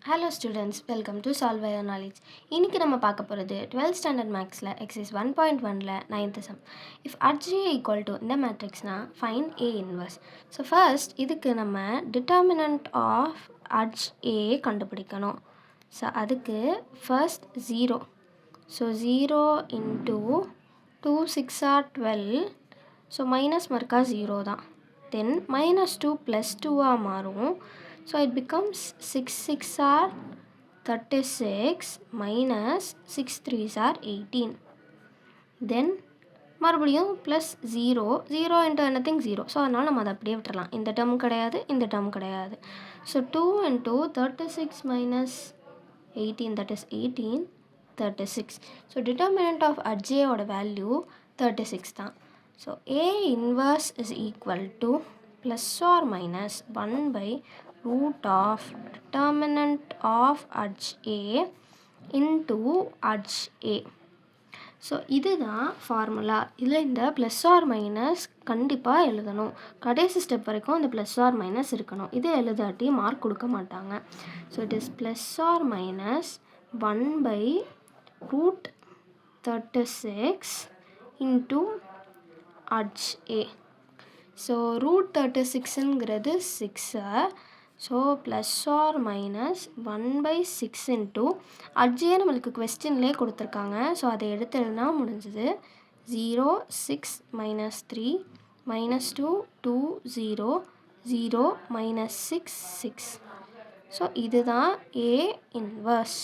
Hello students, welcome to Solve Your Knowledge. இன்னைக்கு நம்ம பார்க்க போகிறது 12th standard mathsல exercise 1.1ல 9th sum. If Rg equal to இந்த மேட்ரிக்ஸ்னா find A inverse. So first இதுக்கு நம்ம determinant of Rg கண்டுபிடிக்கணும். So அதுக்கு first 0. So 0 into 2 6 are 12. So minus markா 0 தான். Then minus 2 plus 2 மாறும். So it becomes 6 6 are 36 minus 6 3s are 18. Then மறுபடியும் plus 0 0 into anything 0. So அதனால் நம்ம அதை அப்படியே விட்டுறலாம். இந்த டேர்ம் கிடையாது, இந்த டேர்ம் கிடையாது. So 2 into 36 minus 18, that is 18, 36. So determinant of Rj ஓட வேல்யூ 36 தான். So A inverse is equal to plus or minus 1 by root of determinant of Rj into Rj. So இதுதான் ஃபார்முலா. இதில் இந்த plus or minus கண்டிப்பாக எழுதணும். கடைசி step வரைக்கும் இந்த ப்ளஸ் ஆர் மைனஸ் இருக்கணும். இது எழுதாட்டி மார்க் கொடுக்க மாட்டாங்க. So it is plus or minus 1 by root 36 into Rj. So root 36ங்கிறது 6. So plus or minus 1 by 6 into அட்ஜே நம்மளுக்கு கொஸ்டின்லேயே கொடுத்துருக்காங்க. ஸோ அதை எடுத்து எழுதினா முடிஞ்சது. 0 6 minus 3 minus 2 2 0 0 minus 6 6. ஸோ இதுதான் A inverse.